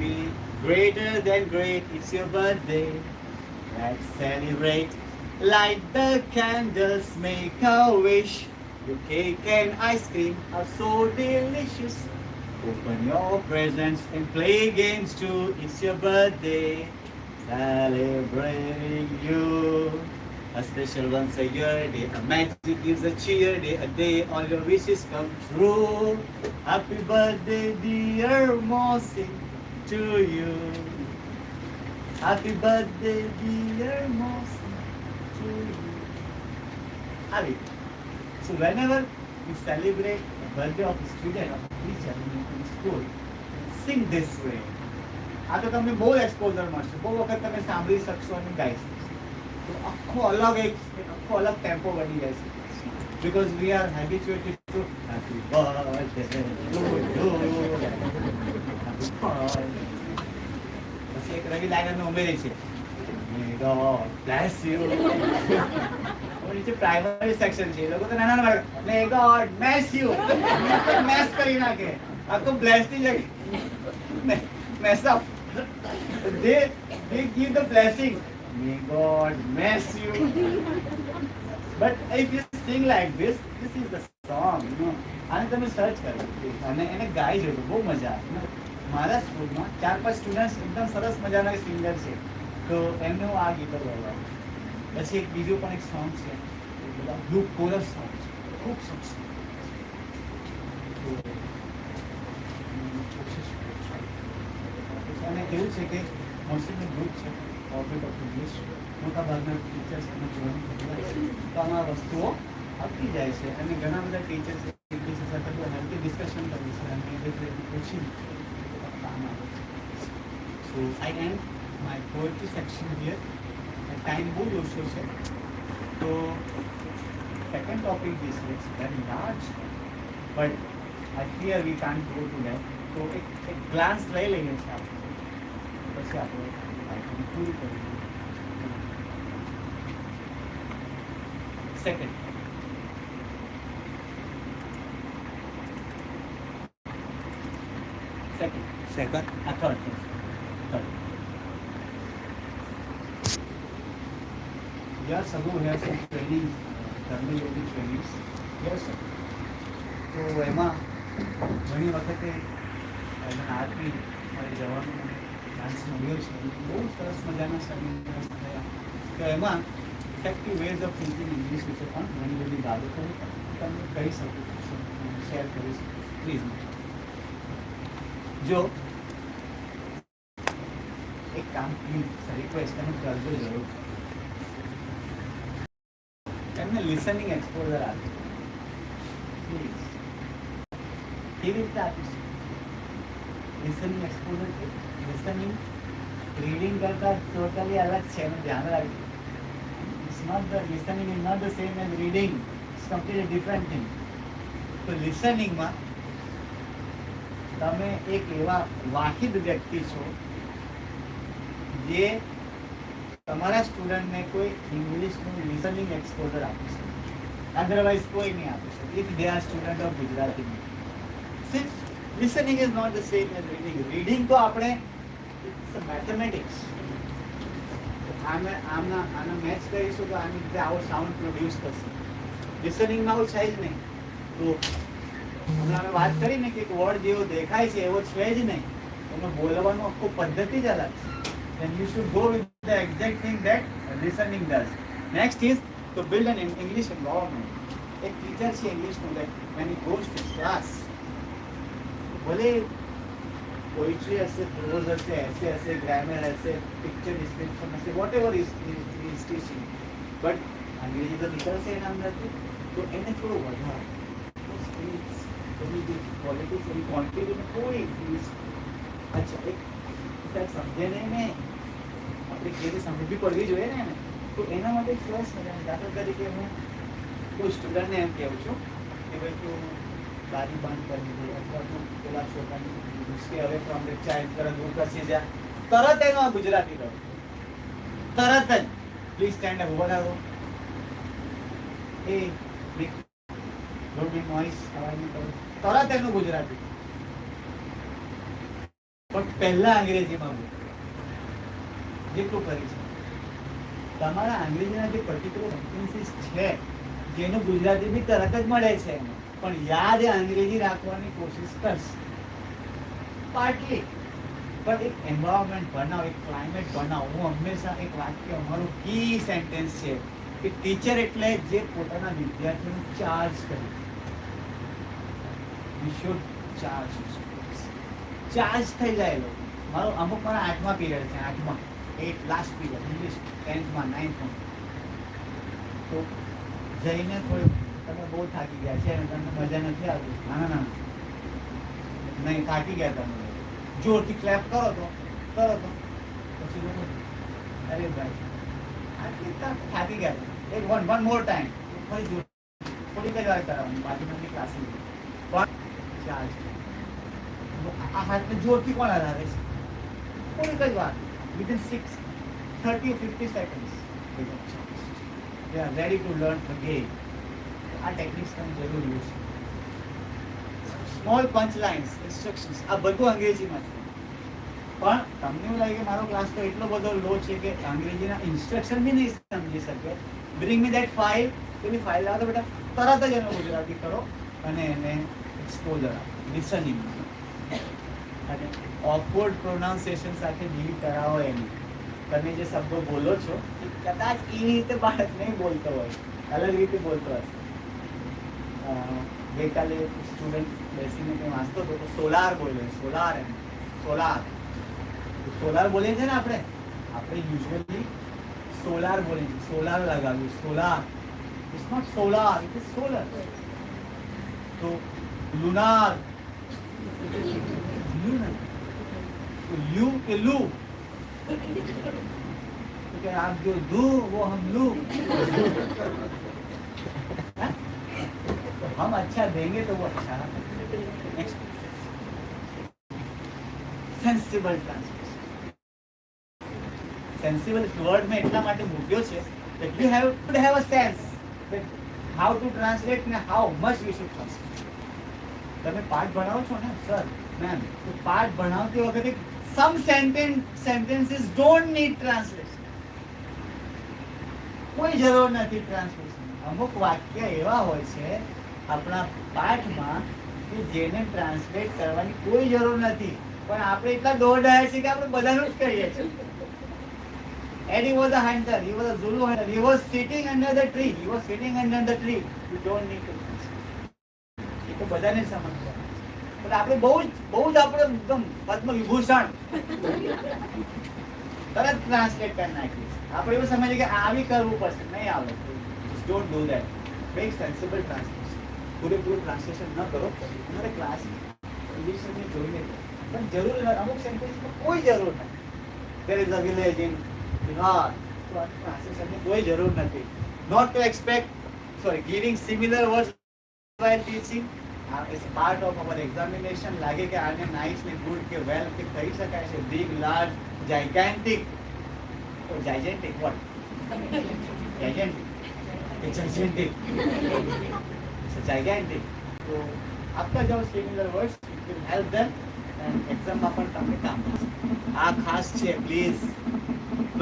Speaker 1: be greater than great. It's your birthday. Let's celebrate. Light the candles, make a wish. Your cake and ice cream are so delicious. Open your presents and play games too. It's your birthday. Celebrating you. A special once a year day, a magic gives a cheer day, a day all your wishes come true. Happy birthday, dear Mossy, to you. Happy birthday, dear Mossy, to you. Abi. So whenever you celebrate the birthday of a student or a teacher in school, sing this way. આ તો તમને બહુ એક્સપોઝર મળશે, બહુ વખત તમે સાંભળી શકશો અને ગાઈ શકશો. તો આખો અલગ ટેમ્પો બની જાય છે. Because we are habituated to happy birthday to you. પછી એક રવિ લાગણને ઉમેરે છે May God bless you. નીચે પ્રાઇમરી સેક્શન છે, એ લોકો તો નાના નાના May God bless you. મેસ કરી નાખે, આખું બ્લેસ ની જગ્યાએ mess up. They give the blessing. May God bless you. But if you sing like this is the song, you know. આને તમે સર્ચ કરો અને એને ગાઈ જોજો, બહુ મજા આવે. મારા સ્કૂલમાં 4-5 સ્ટુડન્ટ્સ એકદમ સરસ મજાના સિંગર છે, તો એમને હું આ ગીતો ગાવાનું. પછી એક બીજું પણ એક સોંગ છે, બધા બ્લુ કોરસ સોંગ છે, ખૂબ સરસ. અને એવું છે કે મોસ્ટનું ગ્રુપ છે ઓર્બિટ ઓફ ઇંગ્લિશ, મોટાભાગના ટીચર્સ અને જોઈન થયેલા છે, તો આમાં વસ્તુઓ આપતી જાય છે અને ઘણા બધા ટીચર્સ સાથે બહુ હેલ્ધી ડિસ્કશન કરીએ છીએ અને ઓછી કામ આવે છે. So I end my poetry section here. Time બહુ ઓછો છે, તો સેકન્ડ ટોપિક જે છે it's very large, but I fear we can't go to that. તો એક ગ્લાન્સ લઈ લઈએ છીએ આપણે, પછી આપણે પૂરું કરીએ. Second
Speaker 2: Second.
Speaker 1: Third. Yes, sir, we have some training, Karmayogi trainings. Yes sir. તો એમાં ઘણી વખતે આરતી મારે જવાનું મને ચાન્સ મળ્યો છે. બહુ સરસ મજાના સેમિનાર્સ થયા, તો એમાં effective ways of thinking English વિશે પણ ઘણી બધી બાબતો હું તમને કહી શકું છું, શેર કરી શકું છું. પ્લીઝ જો એક કામ પ્લીઝ રિક્વેસ્ટ તમે કરજો જરૂર, એમને લિસનિંગ એક્સપોઝર આપી પ્લીઝ. કેવી રીતે આપીશું લિસનિંગ એક્સપોઝર? લિસનિંગ રીડિંગ કરતાં ટોટલી અલગ છે, એનું ધ્યાન રાખજો. It's not the listening is not the same as reading, it's completely different thing. તો લિસનિંગમાં તમે એક એવા વાહિદ વ્યક્તિ છો જે તમારા સ્ટુડન્ટને કોઈ ઇંગ્લિશનું લિસનિંગ એક્સપોઝર આપી શકે, અધરવાઇઝ કોઈ નહીં આપી શકે if they are student of Gujarati. Since listening is not the same as reading. Reading તો આપણે ઇટ્સ મેથેમેટિક્સ. આના મેચ કરીશું તો આની રીતે આવો સાઉન્ડ પ્રોડ્યુસ થશે. લિસનિંગમાં આવું છે જ નહીં. તો હમણાં અમે વાત કરી ને કે એક વર્ડ જેવો દેખાય છે એવો છે જ નહીં, એનો બોલવાનો આખો પદ્ધતિ જ અલગ છે. Then you should go with the exact thing that listening does. Next is to build an English environment. એક ટીચર છે ઇંગ્લિશનું, that when he goes to class, ભલે પોઇટ્રી હશે, પ્રોઝ હશે, એસે હશે, ગ્રામર હશે, પિક્ચર ડિસ્ક્રિપ્શન હશે, whatever is teaching, but અંગ્રેજી તો નીકળશે એના અંદરથી, તો એને થોડું વધારે ક્વોલિટી થોડી ક્વોન્ટિટીને કોઈ ઇન્ક્રીઝ. અચ્છા, એક સમજે નહીં ને આપણે કેવી સમજવી પડવી જોઈએ ને એને, તો એના માટે સરસ મજાની દાખલા તરીકે હું કોઈ સ્ટુડન્ટને એમ કહું છું કે ભાઈ તું બારી બંધ કરી દે, અથવા તું પેલા છોકરાની stay away from the child, તરત દૂર ખસી જા, તરત એમાં ગુજરાતી રહો, તરત જ પ્લીઝ સ્ટેન્ડ અપ, ઉભા રહો, એ ડોન્ટ મેક નોઇઝ, અવાજ નહીં કરો, તરત એનું ગુજરાતી. પણ પહેલા અંગ્રેજીમાં બોલો જેટલું કરી છે. તમારા અંગ્રેજીના જે પર્ટિક્યુલર સેન્ટેન્સીસ છે જેનું ગુજરાતી બી તરત જ મળે છે એને, પણ યાદ એ અંગ્રેજી રાખવાની કોશિશ કરશે પાર્ટલી. પણ એક એન્વાયરમેન્ટ બનાવો, એક ક્લાઇમેટ બનાવો. હું હંમેશા એક વાક્ય, અમારું કી સેન્ટેન્સ છે કે ટીચર એટલે જે પોતાના વિદ્યાર્થીઓનું ચાર્જ કરે. વી શુડ ચાર્જ થઈ જાય લોકો. અમુક મારા 8મા પીરિયડ છે, 8મા 8 લાસ્ટ પીરિયડ ઇંગ્લિશ, 10થમાં 9થમાં. તો જઈને કોઈ તમે બહુ થાકી ગયા છે અને તમને મજા નથી આવતી, ના નહીં, થાકી ગયા તમે, જોરથી ક્લેપ કરો તો પછી લોકો અરે ભાઈ આટલી થાકી ગયા, એક વન મોર ટાઈમ, ફરી જોર થોડીક જ વાર કરાવવાની, બાજુમાંથી ક્લાસી પણ ચાર્જ. આ હાથને જોરથી કોણ હલાવે છે? થોડીક જ વાર, within 30 or 50 seconds they are ready to learn again. આ ટેકનિક્સ તમે જરૂર યુઝ કરો. સ્મોલ પંચ લાઇન્સ, ઇન્સ્ટ્રક્શન્સ, આ બધું અંગ્રેજીમાં છે. પણ તમને એવું લાગે કે મારો ક્લાસ તો એટલો બધો લો છે કે અંગ્રેજીના ઇન્સ્ટ્રક્શન બી નહીં સમજી શકે. બ્રિંગ મી દેટ ફાઇલ, પેલી ફાઇલ લાવો તો બેટા તરત જ એનો ગુજરાતી કરો અને એને એક્સપોઝર આપો લિસનિંગ. અને ઓકવર્ડ પ્રોનાઉન્સિએશન સાથે ડીલ કરાવો એની. તમે જે શબ્દો બોલો છો એ કદાચ એ રીતે બાળક નહીં બોલતો હોય, અલગ રીતે બોલતો હશે. ગઈકાલે સ્ટુડન્ટ બેસીને કંઈ વાંચતો હતો તો સોલાર બોલે, સોલાર બોલીએ છીએ ને આપણે યુઝ્યુઅલી સોલાર બોલીએ છીએ, સોલાર લગાવ્યું, solar. It's not solar, it is solar. તો લુનાર, લ્યુ નથી. લ્યુ કે લુ? तो क्या आप जो दू वो हम लू? हाँ? तो हम अच्छा देंगे तो वो अच्छा. Next, sensible translation. Sensible word में એટલા માટે મૂક્યો છે that you have to have a sense that how to translate and how much we should translate. તમે પાઠ ભણાવો છો ને સર મેમ, તો પાઠ ભણાવતી વખતે some sentences don't need translation. કોઈ જરૂર નથી ટ્રાન્સલેશન. અમુક વાક્ય એવા હોય છે આપણા પાઠમાં કે જેને ટ્રાન્સલેટ કરવાની કોઈ જરૂર નથી, પણ આપણે એટલા દોડાયા છે કે આપણે બધાનું જ કરીએ છીએ. And he was a hunter, he was a Zulu hunter, he was sitting under the tree, he was sitting under the tree. You don't need to translate. એ તો બધાને સમજવા. પણ આપણે બહુ જ આપણે એકદમ પદ્મ વિભૂષણ તરત ટ્રાન્સલેટ કરી નાખીએ. આપણે એવું સમજીએ કે આવી કરવું પડશે, નહીં આવડે. Don't do that. Make sensible translation. પૂરેપૂરું ટ્રાન્સલેશન ન કરો. તમારે ક્લાસ ઇંગ્લિશને જોઈને પણ જરૂર નથી. અમુક સેન્ટેન્સમાં કોઈ જરૂર નથી. There is a village in Bihar. ટ્રાન્સલેશનની કોઈ જરૂર નથી. Not to expect giving similar words while teaching. It's part of our examination. લાગે કે આને નાઇસ ને ગુડ કે વેલ કે કહી શકાય છે. Big, large, gigantic. Gigantic what? Gigantic. It's gigantic. It's a gigantic. So આપતા જાઓ similar words, it will help them and exam માં પણ તમને કામ આવશે. આ ખાસ છે, please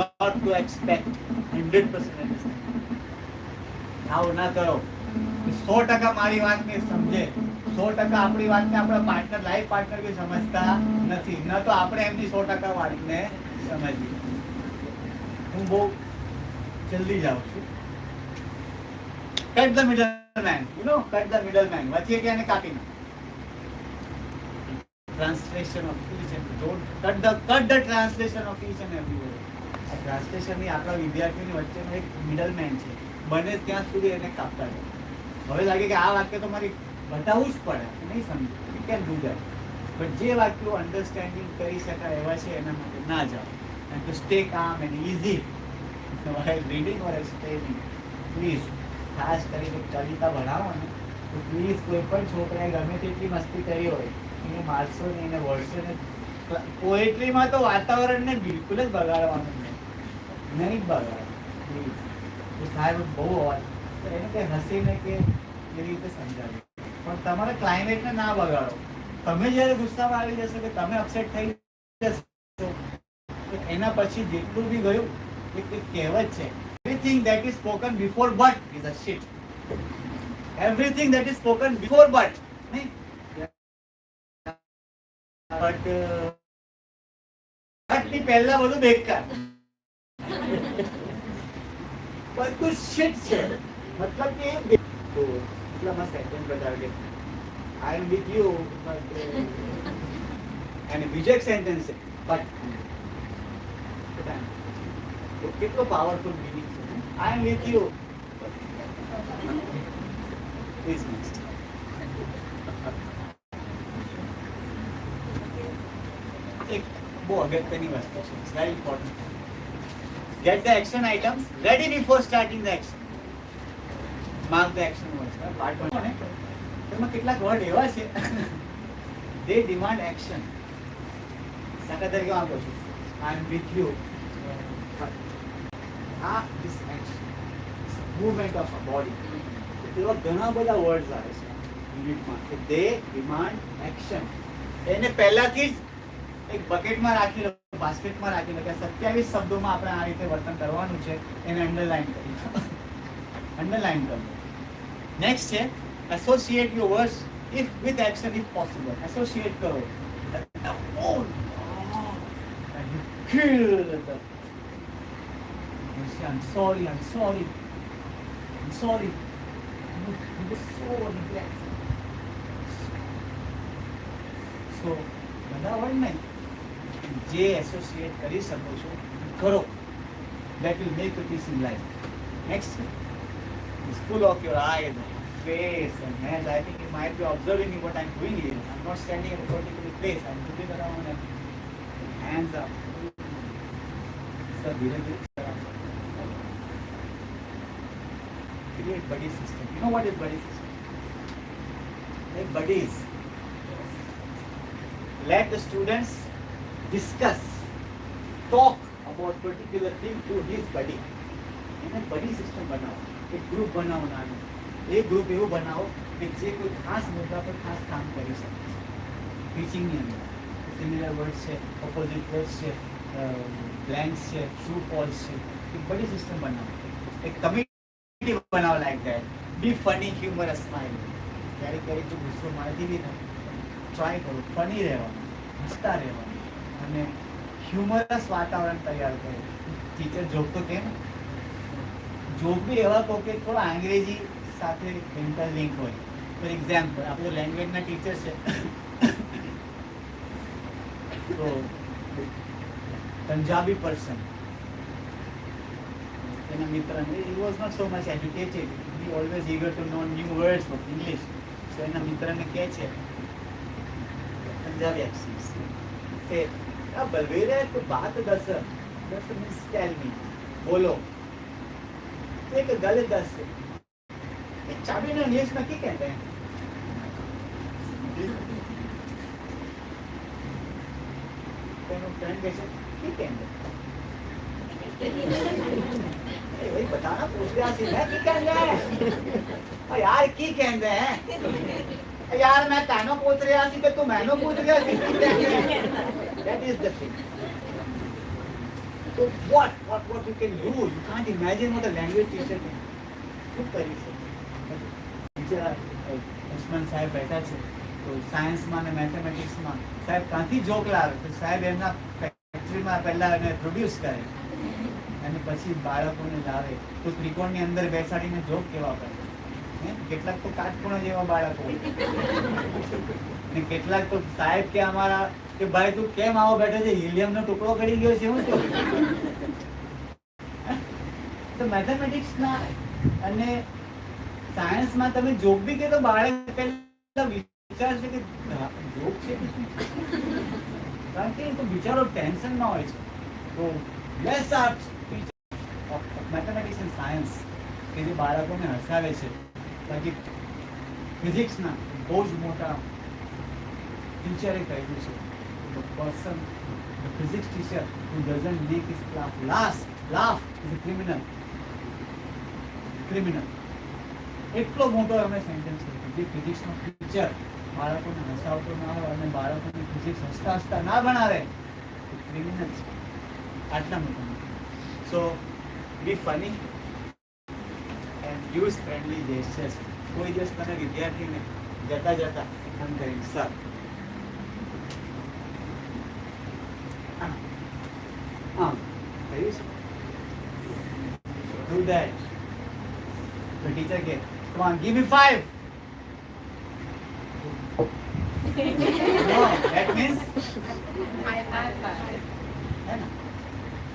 Speaker 1: not to expect 100% understand. આવું ના કરો. 100% મારી વાતને સમજે, 100% આપણી વાતને આપણા પાર્ટનર, લાઈફ પાર્ટનર બી સમજતા નથી. ન તો આપણે એમની 100% વાતને સમજીએ. હું બહુ જલ્દી જાઉં છું. Cut the middle man, you know, cut the middle man. વચ્ચે કે એને કાપી નાખો. Translation of each and cut the translation of each and every word. આ ટ્રાન્સલેશનની આપણા વિદ્યાર્થીઓની વચ્ચેનો એક મિડલ મેન છે. બને ત્યાં સુધી એને કાપતા જાય. હવે લાગે કે આ વાક્ય તો મારે બતાવવું જ પડે, નહીં સમજ, you can do that. But જે વાક્યો અન્ડરસ્ટેન્ડિંગ કરી શકાય એવા છે એના માટે ના જાઓ. And to stay calm and easy while reading or explaining. Please, ખાસ કરીને કવિતા ભણાવો ને તો પ્લીઝ કોઈ પણ છોકરાએ ગમે તેટલી મસ્તી કરી હોય એને મારશો ને, એને વળશો ને. પોએટ્રીમાં તો વાતાવરણને બિલકુલ જ બગાડવાનું નહીં જ બગાડવાનું. પ્લીઝ, એ સાહેબ બહુ અવાજ તો એને કંઈ હસીને કે એવી રીતે સમજાવે, પણ તમારા ક્લાઇમેટને ના બગાડો. તમે જ્યારે ગુસ્સામાં આવી જશો કે તમે અપસેટ થઈ જશો, એના પછી જેટલું બી ગયું એક કહેવત છે, everything that is spoken before but is a shit. Everything that is spoken before but, નહીં but ની પહેલા બધું બેકાર, બધું શિટ છે. મતલબ કે એટલા મસ્ત સેન્ટેન્સ બતાવે કે આઈ એમ વિથ યુ બટ, અને બીજો એક સેન્ટેન્સ છે બટ. કેટલો પાવરફુલ મીનિંગ છે. I am with you is next. એક બહુ અગત્યની વસ્તુ છે, it's very important. Get the action items ready before starting the action. Mark the action words. પાઠ ભણો ને એમાં કેટલાક વર્ડ એવા છે they demand action. દાખલા તરીકે હું આપું છું, I am with you. This action, movement of a body. એવા ઘણા બધા વર્ડ્સ આવે છે યુનિટમાં કે they demand action. એને પહેલાથી જ એક બકેટમાં રાખી લો, બાસ્કેટમાં રાખી લો કે 27 શબ્દોમાં આપણે આ રીતે વર્તન કરવાનું છે. એને અંડરલાઈન કરી અંડરલાઈન કરો. નેક્સ્ટ છે associate your words if with action if possible. Associate કરો. I'm sorry. I'm sorry. You were so neglectful. So, બધા વર્ડને જે એસોસિએટ કરી શકો છો કરો. That will make a peace in life. Next is full of your eyes. face and hands. I think you might be observing what I'm doing here. I'm not standing at a particular place. I'm moving around and hands up. So create buddy system. You know what is buddy system? Like buddies. Let the students discuss, talk about particular thing to his buddy. એને બડી સિસ્ટમ બનાવો, એક ગ્રુપ બનાવો નાનું, એક ગ્રુપ એવું બનાવો કે જે કોઈ ખાસ મુદ્દા પર ખાસ કામ કરી શકે. ટીચિંગની અંદર સિમિલર વર્ડ્સ છે, ઓપોઝિટ વર્ડ્સ છે, બ્લેન્ક્સ છે, ટ્રુ ફોલ્સ છે, એક બડી સિસ્ટમ બનાવો, એક કમ્યુનિટી બનાવો like that. Be funny, humorous, smile. ક્યારેક ક્યારેક તો ગુસ્સો મારતી બી થાય, ટ્રાય કરો ફની રહેવાનું, હસતા રહેવાનું અને હ્યુમરસ વાતાવરણ તૈયાર કરો. ટીચર જોક તો કેમ જોક બી એવા કહો કે થોડા અંગ્રેજી સાથે ઇન્ટરલિંક હોય. ફોર એક્ઝામ્પલ, આપણે લેંગ્વેજના ટીચર છે તો પંજાબી પર્સન એના મિત્ર, he was not so much educated, he always eager to know new words of English. So એના મિત્રને કહે છે પંજાબી accent से बलवीर तो बात दस मीन्स टेल मी, बोलो. एक गल दस चाबी ने इंग्लिश में क्या कहते हैं? फ्रेंड कैसे क्या कहते हैं? भाई बताना, पूछ रहा सीधा की कहते हैं यार, की कहते हैं यार. मैं तानो पूछ रहा सी कि तू मैनो पूछ रहा सी. That is the thing. So what you can do? You can't imagine what a language teacher can do. Teacher Usman સાહેબ બેઠા છે તો સાયન્સમાં અને મેથેમેટિક્સમાં સાહેબ ક્યાંથી જોક લાવે તો સાહેબ એમના ફેક્ટરીમાં પહેલા એને પ્રોડ્યુસ કરે અને પછી બાળકોને લાવે તો ત્રિકોણની અંદર બેસાડીને જોક કેવા કરે. કેટલાક તો કાટખૂણા જેવા બાળકો ને કેટલાક તો સાહેબ કે અમારા કે ભાઈ તું કેમ આવો બેઠો છે, હિલિયમનો ટુકડો કરી ગયો છે હું તો. તો મેથેમેટિક્સના અને સાયન્સમાં તમે જોક બી કે તો બાળક પહેલા વિચારશે કે જોક છે કે શું છે, કારણ કે તો બિચારો ટેન્શનમાં હોય છે. તો best art teacher of mathematics and science કે જે બાળકોને હસાવે છે. બાકી ફિઝિક્સના બહુ જ મોટા ટીચરે કહ્યું છે the person, the physics teacher who doesn't make his class laugh is a criminal. એટલો મોટો અમે સેન્ટેન્સ કર્યો. જે ફિઝિક્સનો ટીચર બાળકોને હસાવતો ના હોય અને બાળકોને ફિઝિક્સ હસતા ના ભણાવે તો ક્રિમિનલ છે. આટલા મોટા. સો બી funny and use friendly gestures. કોઈ દિવસ તમે વિદ્યાર્થીને જતા એમ કરીને sir do that. The teacher gave, come on, give me 5. No, that means
Speaker 3: five.
Speaker 1: है ना,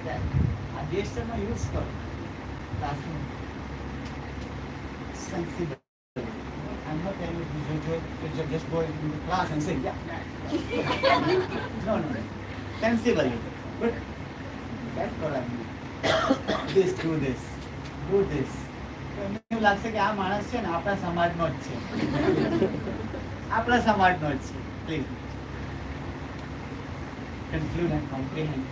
Speaker 1: that gesture में use करो classroom. Sensible. I'm not telling you just go into the class and say yeah. No. Sensibly. But that's what I mean. Do this. એમને લાગશે કે આ માણસ છે ને આપણા સમાજનો જ છે. Please conclude and comprehend.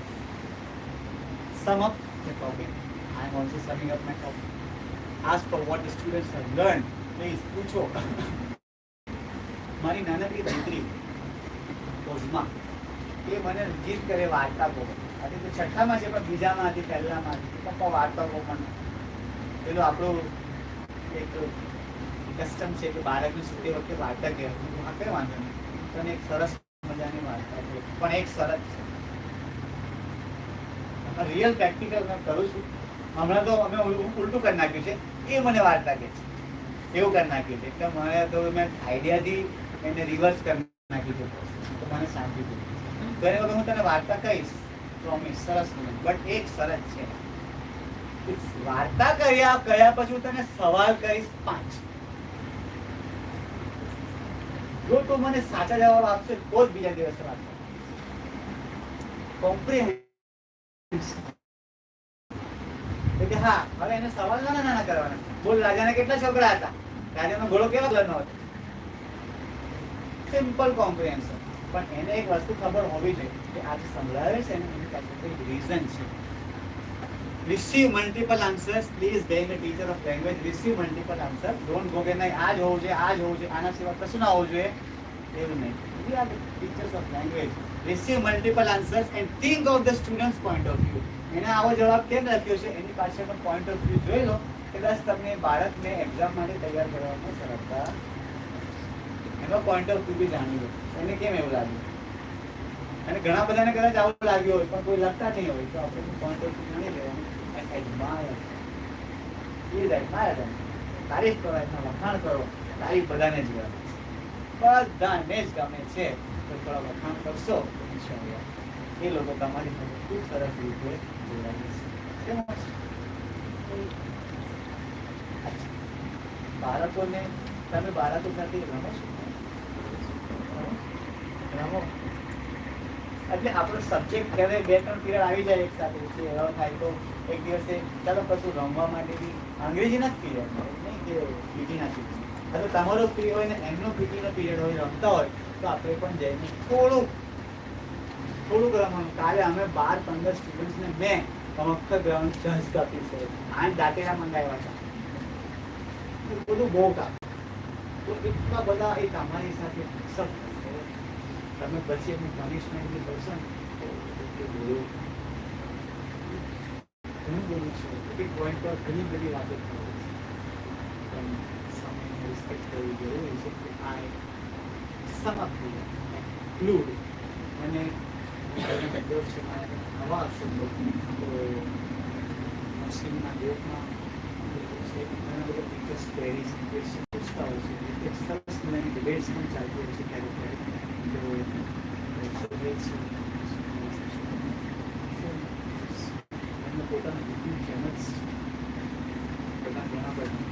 Speaker 1: Sum up the topic. I am also summing up my topic. Ask for what the students have learned. Please પૂછો. મારી નાનકડી દીકરી કોઝમા એ મને જીત કરે વાર્તા કહો. આજે તો છઠ્ઠામાં છે પણ બીજામાં હતી, પહેલામાં હતી. પપ્પા વાર્તા કહો. પણ પેલું આપણું એક કસ્ટમ છે કે બાળકને સૂતી વખતે વાર્તા કહેવાય. હા, કઈ વાંધો નહીં, તને એક સરસ મજાની વાર્તા કહો. પણ એક શરત છે, રિયલ પ્રેક્ટિકલ મેં કરું છું. હમણાં તો અમે ઉલટું કરી નાખ્યું છે, એ મને વાર્તા કહે છે એવું કરી નાખ્યું છે. એટલે મને તો મેં આઈડિયાથી એને રિવર્સ કરી નાખ્યું છે તો મને શાંતિ થઈ. તો એને વખત હું તને વાર્તા કહીશ, પ્રોમિસ, સરસ મને. બટ એક શરત છે, વાર્તા કર્યા પછી હું તને સવાલ કરીશ 5. જો તું મને સાચા જવાબ આપશે તો જ બીજા દિવસે વાત કર. કોમ્પ્રિહેન્શન કે હા હવે એને સવાલ નાના કરવાના. બોલ રાજાના કેટલા છોકરા હતા? રાજાનો ઘોડો કેવા કલરનો હતો? Simple comprehension. પણ એને એક વસ્તુ ખબર હોવી જોઈએ કે આ જે સંભળાવે છે ને એની પાછળ કોઈ રીઝન છે. receive multiple answers, please being a teacher of language, receive multiple answers. Don't go કે નહીં આ જ હોવું જોઈએ, આ જ હોવું જોઈએ, આના સિવાય કશું ના હોવું જોઈએ, એવું નહીં. We are the teachers of language. Receive multiple answers and think of the student's point of view. એને આવો જવાબ કેમ લખ્યો છે એની પાછળનો પોઈન્ટ ઓફ વ્યૂ જોઈ લો. કદાચ તમને બાળકને એક્ઝામ માટે તૈયાર કરવામાં સરળતા એનો પોઈન્ટ ઓફ વ્યૂ બી જાણી લો. એને કેમ એવું લાગ્યું? અને ઘણા બધાને કદાચ આવું લાગ્યું હોય પણ કોઈ લખતા નહીં હોય તો આપણે પોઈન્ટ ઓફ વ્યૂ જાણી લેવાનું. Admire please admire them. તારીફ કરો, એમના વખાણ કરો. તારીફ બધાને જ ગમે છે, બધાને જ ગમે છે. તો થોડા વખાણ કરશો તો ઇન્શાઅલ્લાહ એ લોકો તમારી સાથે ખૂબ સરસ રીતે જોડાઈ જશે. કેમ છે? બાળકોને તમે બાળકો સાથે રમો છો? રમો એટલે આપણો સબ્જેક્ટ ઘરે 2-3 પીરિયડ આવી જાય એક સાથે છે એવો થાય તો એક દિવસે ચાલો કશું રમવા માટે બી અંગ્રેજીના જ પીરિયડ નહીં કે પીટીના પીરિયડ અથવા તમારો પીરિયડ હોય ને એમનો પીટીનો પીરિયડ હોય રમતા હોય તો આપણે પણ જઈને થોડુંક રમવાનું. કાલે અમે 12-15 સ્ટુડન્ટ્સને મેં આખા ગ્રાઉન્ડ જહાજ કાપી છે, આઠ દાંતેડા મંગાવ્યા હતા, બધું બહુ કાપ્યું. તો એટલા બધા એ તમારી સાથે સબ તમે પછી એમની પનિશમેન્ટ બી કરશો ને તો ઘણું બોલું છું. એક પોઈન્ટ પર ઘણી બધી વાતો કરવી છે પણ સમયને રિસ્પેક્ટ કરવી જરૂરી છે કે આ સમાપ્ત ક્લુડ અને નવા શબ્દો મુસ્લિમના ગ્રુપમાં ઘણા બધા ટીચર્સ ક્વેરીઝ ક્વેશ્ચન પૂછતા હોય છે. એક સરસ મજાની ડિબેટ્સ પણ ચાલતી હોય છે ક્યારેક ક્યારેક. એમને પોતાના યુટ્યુબ ચેનલ્સ બધા ઘણા બધા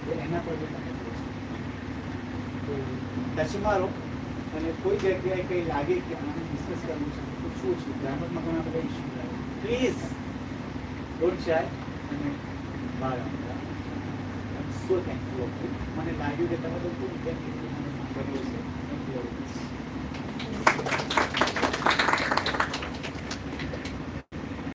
Speaker 1: તો એના પર તમે તો ટચમાં રહો અને કોઈ જગ્યાએ કંઈ લાગે કે આને ડિસ્કસ કરવું છે તો શું છે ગ્રામરમાં ઘણા બધા ઇસ્યુ લાગે પ્લીઝ ડોન્ટ શાય અને બહાર આવતા. સો થેન્કયુ. મને લાગ્યું કે તમે તો ખૂબ સાંભળ્યું છે. Thank you.